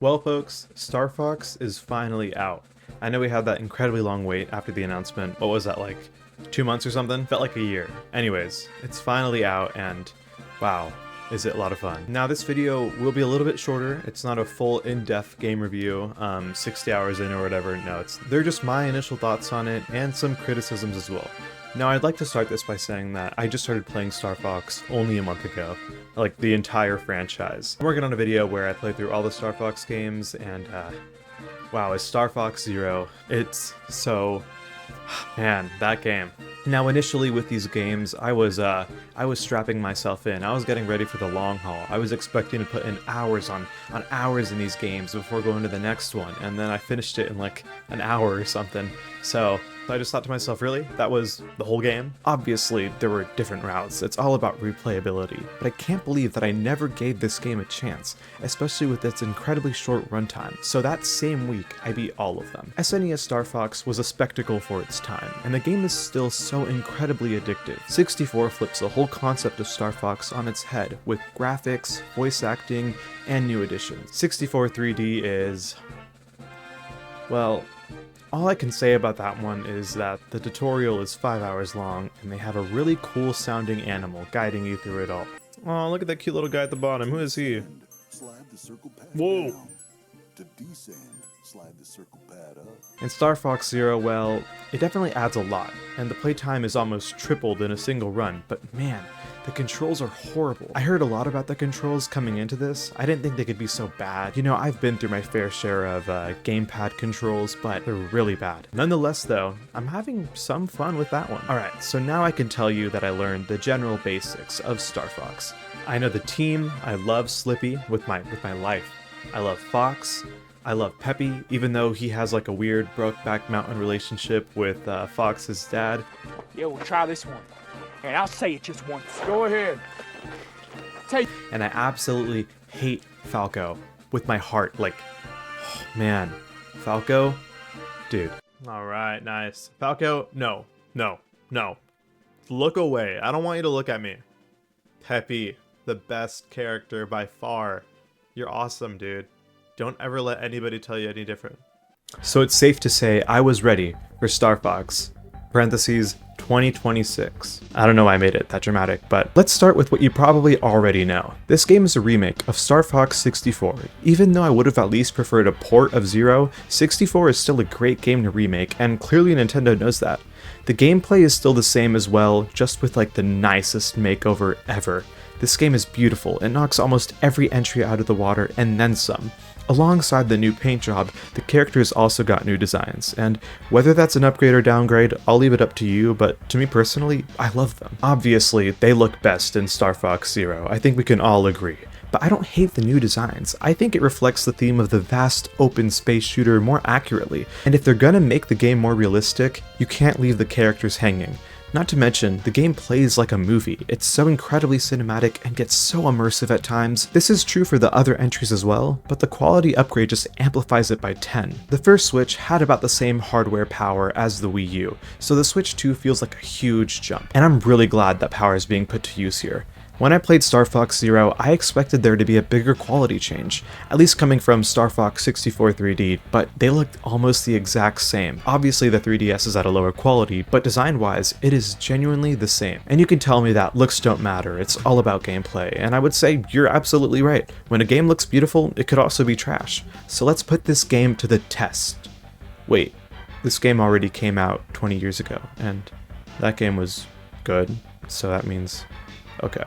Well folks, Star Fox is finally out. I know we had that incredibly long wait after the announcement. What was that, like 2 months or something? Felt like a year. Anyways, it's finally out and wow, is it a lot of fun. Now this video will be a little bit shorter. It's not a full in-depth game review, 60 hours in or whatever. No, they're just my initial thoughts on it and some criticisms as well. Now I'd like to start this by saying that I just started playing Star Fox only a month ago, like the entire franchise. I'm working on a video where I play through all the Star Fox games and wow, is Star Fox Zero, it's so, man, that game. Now initially with these games, I was strapping myself in. I was getting ready for the long haul. I was expecting to put in hours on hours in these games before going to the next one, and then I finished it in like an hour or something. So I just thought to myself, really? That was the whole game? Obviously, there were different routes. It's all about replayability. But I can't believe that I never gave this game a chance, especially with its incredibly short runtime. So that same week, I beat all of them. SNES Star Fox was a spectacle for its time, and the game is still so incredibly addictive. 64 flips the whole concept of Star Fox on its head, with graphics, voice acting, and new additions. 64 3D is, well, all I can say about that one is that the tutorial is 5 hours long, and they have a really cool sounding animal guiding you through it all. Oh, look at that cute little guy at the bottom. Who is he? Whoa! To descend, slide the circle pad up. In Star Fox Zero, well, it definitely adds a lot, and the playtime is almost tripled in a single run, but man, the controls are horrible. I heard a lot about the controls coming into this. I didn't think they could be so bad. You know, I've been through my fair share of gamepad controls, but they're really bad. Nonetheless though, I'm having some fun with that one. Alright, so now I can tell you that I learned the general basics of Star Fox. I know the team, I love Slippy with my life. I love Fox, I love Peppy, even though he has like a weird Brokeback Mountain relationship with Fox's dad. Yeah, we'll try this one. And I'll say it just once. Go ahead. And I absolutely hate Falco with my heart. Like, oh, man, Falco, dude. All right, nice. Falco, no. Look away. I don't want you to look at me. Peppy, the best character by far. You're awesome, dude. Don't ever let anybody tell you any different. So it's safe to say I was ready for Star Fox, parentheses, 2026. I don't know why I made it that dramatic, but let's start with what you probably already know. This game is a remake of Star Fox 64. Even though I would have at least preferred a port of Zero, 64 is still a great game to remake, and clearly Nintendo knows that. The gameplay is still the same as well, just with like the nicest makeover ever. This game is beautiful, it knocks almost every entry out of the water and then some. Alongside the new paint job, the characters also got new designs, and whether that's an upgrade or downgrade, I'll leave it up to you, but to me personally, I love them. Obviously, they look best in Star Fox Zero, I think we can all agree. But I don't hate the new designs. I think it reflects the theme of the vast open space shooter more accurately, and if they're gonna make the game more realistic, you can't leave the characters hanging. Not to mention, the game plays like a movie. It's so incredibly cinematic and gets so immersive at times. This is true for the other entries as well, but the quality upgrade just amplifies it by 10. The first Switch had about the same hardware power as the Wii U, so the Switch 2 feels like a huge jump, and I'm really glad that power is being put to use here. When I played Star Fox Zero, I expected there to be a bigger quality change, at least coming from Star Fox 64 3D, but they looked almost the exact same. Obviously the 3DS is at a lower quality, but design-wise, it is genuinely the same. And you can tell me that looks don't matter, it's all about gameplay, and I would say you're absolutely right. When a game looks beautiful, it could also be trash. So let's put this game to the test. Wait, this game already came out 20 years ago, and that game was good, so that means, okay.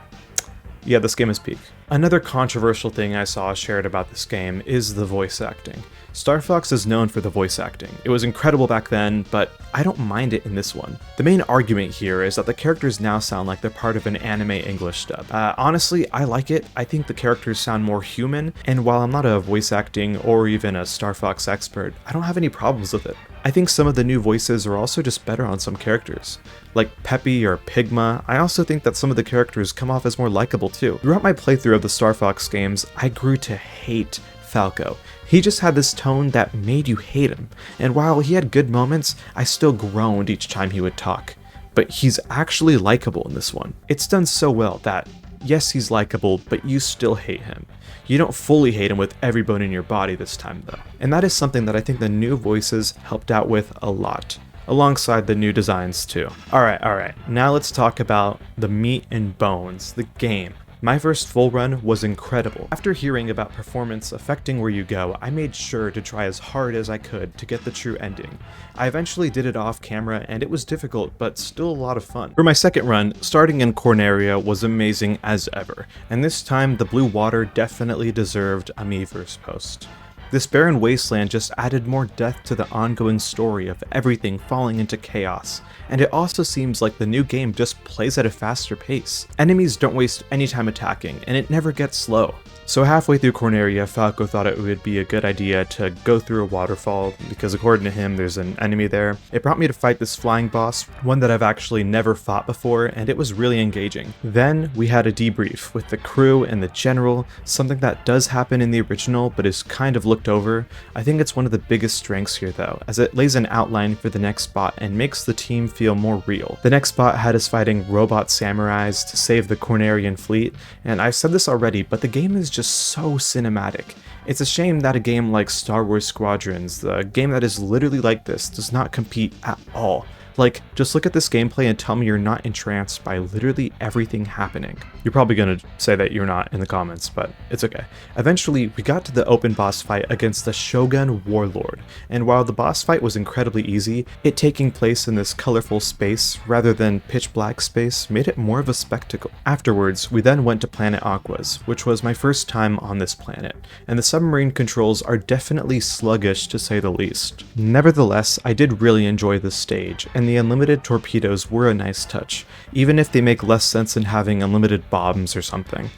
Yeah, this game is peak. Another controversial thing I saw shared about this game is the voice acting. Star Fox is known for the voice acting. It was incredible back then, but I don't mind it in this one. The main argument here is that the characters now sound like they're part of an anime English dub. Honestly, I like it. I think the characters sound more human, and while I'm not a voice acting or even a Star Fox expert, I don't have any problems with it. I think some of the new voices are also just better on some characters. Like Peppy or Pigma, I also think that some of the characters come off as more likable too. Throughout my playthrough of the Star Fox games, I grew to hate Falco. He just had this tone that made you hate him, and while he had good moments, I still groaned each time he would talk. But he's actually likable in this one. It's done so well that yes, he's likable, but you still hate him. You don't fully hate him with every bone in your body this time though. And that is something that I think the new voices helped out with a lot, alongside the new designs too. Alright, now let's talk about the meat and bones, the game. My first full run was incredible. After hearing about performance affecting where you go, I made sure to try as hard as I could to get the true ending. I eventually did it off camera and it was difficult, but still a lot of fun. For my second run, starting in Corneria was amazing as ever, and this time the blue water definitely deserved a Miiverse post. This barren wasteland just added more depth to the ongoing story of everything falling into chaos, and it also seems like the new game just plays at a faster pace. Enemies don't waste any time attacking, and it never gets slow. So halfway through Corneria, Falco thought it would be a good idea to go through a waterfall, because according to him there's an enemy there. It brought me to fight this flying boss, one that I've actually never fought before, and it was really engaging. Then we had a debrief with the crew and the general, something that does happen in the original but is kind of looked over. I think it's one of the biggest strengths here though, as it lays an outline for the next spot and makes the team feel more real. The next spot had us fighting robot samurais to save the Cornerian fleet, and I've said this already, but the game is just so cinematic. It's a shame that a game like Star Wars Squadrons, the game that is literally like this, does not compete at all. Like, just look at this gameplay and tell me you're not entranced by literally everything happening. You're probably gonna say that you're not in the comments, but it's okay. Eventually, we got to the open boss fight against the Shogun Warlord, and while the boss fight was incredibly easy, it taking place in this colorful space rather than pitch black space made it more of a spectacle. Afterwards, we then went to Planet Aquas, which was my first time on this planet, and the submarine controls are definitely sluggish to say the least. Nevertheless, I did really enjoy this stage, and the unlimited torpedoes were a nice touch, even if they make less sense than having unlimited bombs or something.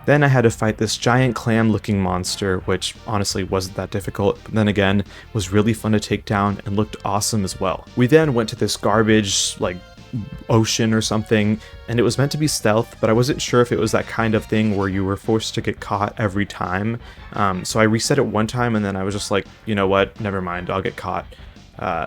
Then I had to fight this giant clam looking monster, which honestly wasn't that difficult, but then again, was really fun to take down and looked awesome as well. We then went to this garbage, like, ocean or something, and it was meant to be stealth, but I wasn't sure if it was that kind of thing where you were forced to get caught every time. So I reset it one time and then I was just like, you know what, never mind, I'll get caught.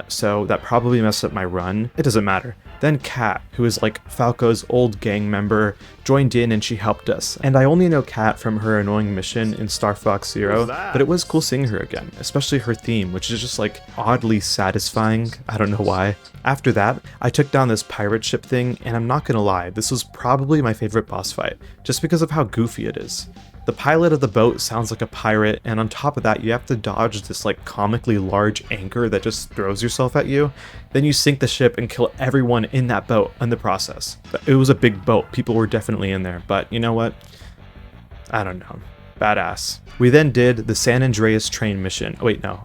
So that probably messed up my run. It doesn't matter. Then Kat, who is like Falco's old gang member, joined in and she helped us. And I only know Kat from her annoying mission in Star Fox Zero, but it was cool seeing her again, especially her theme, which is just like oddly satisfying. I don't know why. After that, I took down this pirate ship thing, and I'm not gonna lie, this was probably my favorite boss fight, just because of how goofy it is. The pilot of the boat sounds like a pirate, and on top of that you have to dodge this like comically large anchor that just throws yourself at you. Then you sink the ship and kill everyone in that boat in the process. It was a big boat, people were definitely in there, but you know what? I don't know. Badass. We then did the San Andreas train mission. Oh, wait, no.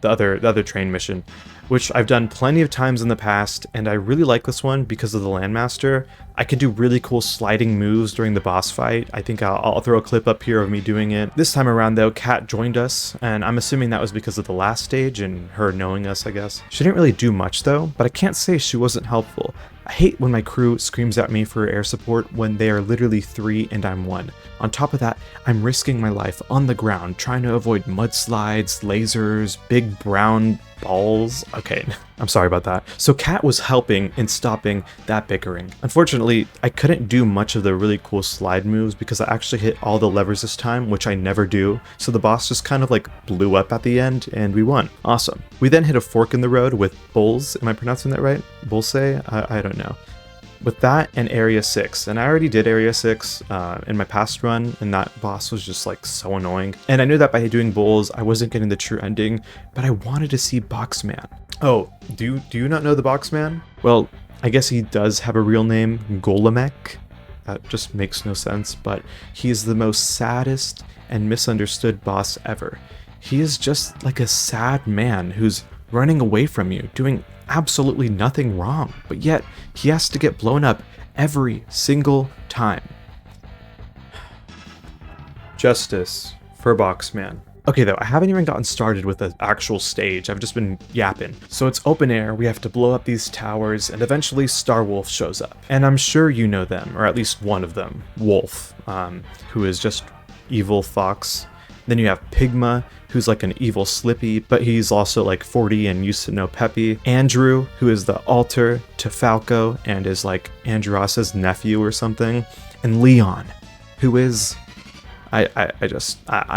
The other train mission, which I've done plenty of times in the past, and I really like this one because of the Landmaster. I can do really cool sliding moves during the boss fight. I think I'll throw a clip up here of me doing it. This time around though, Kat joined us, and I'm assuming that was because of the last stage and her knowing us, I guess. She didn't really do much though, but I can't say she wasn't helpful. I hate when my crew screams at me for air support when they are literally 3 and I'm 1. On top of that, I'm risking my life on the ground trying to avoid mudslides, lasers, big brown balls. Okay, I'm sorry about that. So Kat was helping in stopping that bickering. Unfortunately, I couldn't do much of the really cool slide moves because I actually hit all the levers this time, which I never do. So the boss just kind of like blew up at the end and we won. Awesome. We then hit a fork in the road with Bulls. Am I pronouncing that right? Bullseye? I don't know. With that and Area 6, and I already did Area 6 in my past run, and that boss was just like so annoying. And I knew that by doing Bulls, I wasn't getting the true ending, but I wanted to see Boxman. Oh, do you not know the Boxman? Well, I guess he does have a real name, Golamek. That just makes no sense, but he is the most saddest and misunderstood boss ever. He is just like a sad man who's running away from you, doing absolutely nothing wrong, but yet he has to get blown up every single time. Justice for Boxman. Okay though, I haven't even gotten started with the actual stage, I've just been yapping. So it's open air, we have to blow up these towers, and eventually Starwolf shows up. And I'm sure you know them, or at least one of them, Wolf, who is just evil fox. Then you have Pigma, who's like an evil Slippy, but he's also like 40 and used to know Peppy. Andrew, who is the alter to Falco and is like Andros's nephew or something. and Leon, who is, I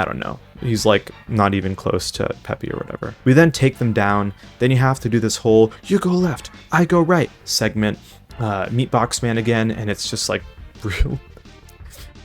don't know. He's like not even close to Peppy or whatever. We then take them down. Then you have to do this whole "you go left, I go right" segment. Meet Boxman again, and it's just like real.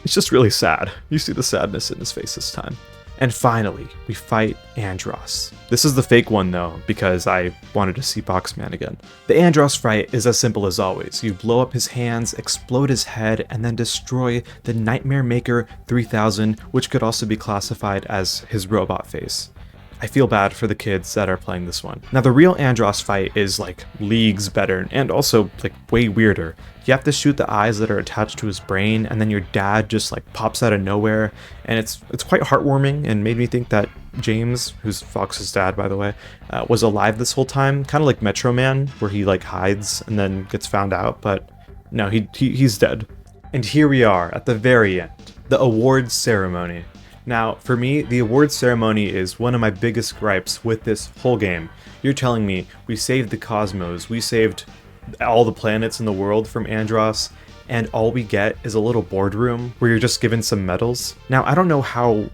It's just really sad. You see the sadness in his face this time. And finally, we fight Andross. This is the fake one though, because I wanted to see Boxman again. The Andross fight is as simple as always. You blow up his hands, explode his head, and then destroy the Nightmare Maker 3000, which could also be classified as his robot face. I feel bad for the kids that are playing this one. Now the real Andross fight is like leagues better and also like way weirder. You have to shoot the eyes that are attached to his brain, and then your dad just like pops out of nowhere, and it's quite heartwarming and made me think that James, who's Fox's dad by the way, was alive this whole time, kind of like Metro Man, where he like hides and then gets found out, but no, he's dead. And here we are at the very end, the awards ceremony. Now, for me, the awards ceremony is one of my biggest gripes with this whole game. You're telling me we saved the cosmos, we saved all the planets in the world from Andross, and all we get is a little boardroom where you're just given some medals? Now, I don't know how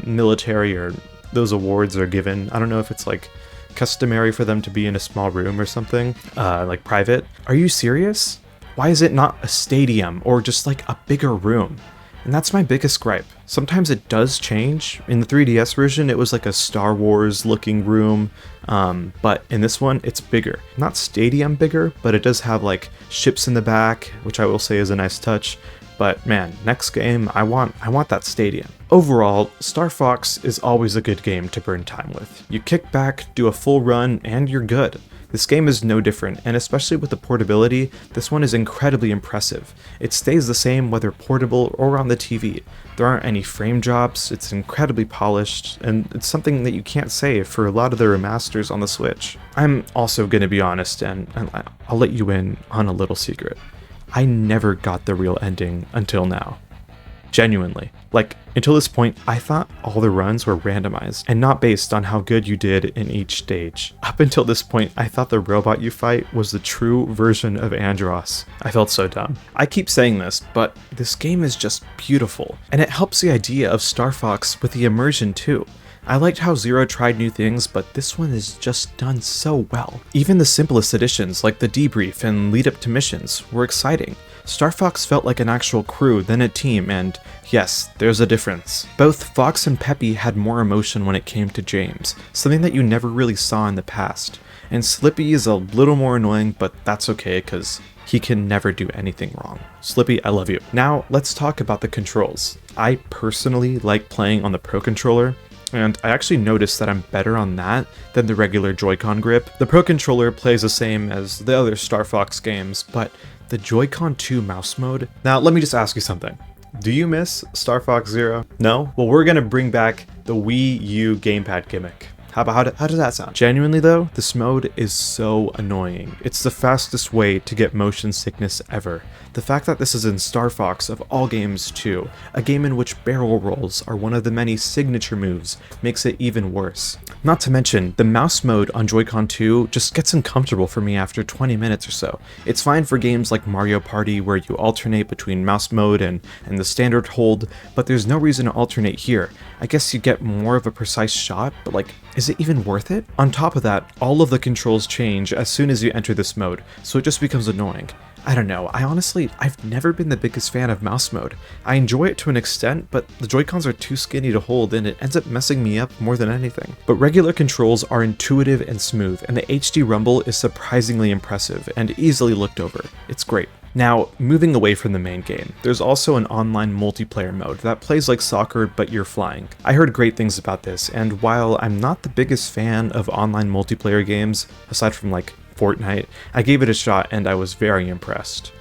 military or those awards are given. I don't know if it's like customary for them to be in a small room or something, like private. Are you serious? Why is it not a stadium or just like a bigger room? And that's my biggest gripe. Sometimes it does change. In the 3DS version, it was like a Star Wars looking room, but in this one, it's bigger. Not stadium bigger, but it does have like ships in the back, which I will say is a nice touch. But man, next game, I want that stadium. Overall, Star Fox is always a good game to burn time with. You kick back, do a full run, and you're good. This game is no different, and especially with the portability, this one is incredibly impressive. It stays the same whether portable or on the TV. There aren't any frame drops, it's incredibly polished, and it's something that you can't say for a lot of the remasters on the Switch. I'm also gonna be honest, and I'll let you in on a little secret. I never got the real ending until now. Genuinely. Like, until this point, I thought all the runs were randomized and not based on how good you did in each stage. Up until this point, I thought the robot you fight was the true version of Andross. I felt so dumb. I keep saying this, but this game is just beautiful, and it helps the idea of Star Fox with the immersion too. I liked how Zero tried new things, but this one is just done so well. Even the simplest additions, like the debrief and lead up to missions, were exciting. Star Fox felt like an actual crew than a team, and yes, there's a difference. Both Fox and Peppy had more emotion when it came to James, something that you never really saw in the past. And Slippy is a little more annoying, but that's okay, cause he can never do anything wrong. Slippy, I love you. Now, let's talk about the controls. I personally like playing on the Pro Controller, and I actually noticed that I'm better on that than the regular Joy-Con grip. The Pro Controller plays the same as the other Star Fox games, but the Joy-Con 2 mouse mode... Now, let me just ask you something. Do you miss Star Fox Zero? No? Well, we're gonna bring back the Wii U gamepad gimmick. How does that sound? Genuinely though, this mode is so annoying. It's the fastest way to get motion sickness ever. The fact that this is in Star Fox of all games too, a game in which barrel rolls are one of the many signature moves, makes it even worse. Not to mention, the mouse mode on Joy-Con 2 just gets uncomfortable for me after 20 minutes or so. It's fine for games like Mario Party where you alternate between mouse mode and the standard hold, but there's no reason to alternate here. I guess you get more of a precise shot, but like, is it even worth it? On top of that, all of the controls change as soon as you enter this mode, so it just becomes annoying. I don't know, I've never been the biggest fan of mouse mode. I enjoy it to an extent, but the Joy-Cons are too skinny to hold and it ends up messing me up more than anything. But regular controls are intuitive and smooth, and the HD rumble is surprisingly impressive and easily looked over. It's great. Now, moving away from the main game, there's also an online multiplayer mode that plays like soccer but you're flying. I heard great things about this, and while I'm not the biggest fan of online multiplayer games, aside from like Fortnite, I gave it a shot and I was very impressed.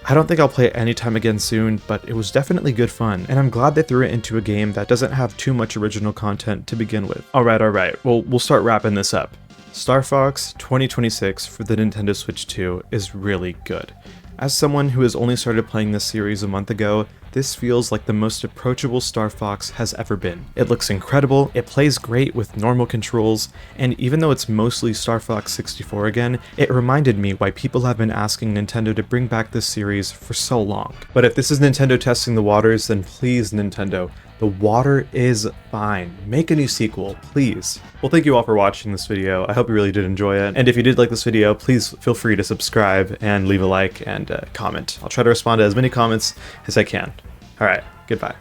I don't think I'll play it anytime again soon, but it was definitely good fun, and I'm glad they threw it into a game that doesn't have too much original content to begin with. Alright, well, we'll start wrapping this up. Star Fox 2026 for the Nintendo Switch 2 is really good. As someone who has only started playing this series a month ago, this feels like the most approachable Star Fox has ever been. It looks incredible, it plays great with normal controls, and even though it's mostly Star Fox 64 again, it reminded me why people have been asking Nintendo to bring back this series for so long. But if this is Nintendo testing the waters, then please, Nintendo, the water is fine. Make a new sequel, please. Well, thank you all for watching this video. I hope you really did enjoy it. And if you did like this video, please feel free to subscribe and leave a like and comment. I'll try to respond to as many comments as I can. All right, goodbye.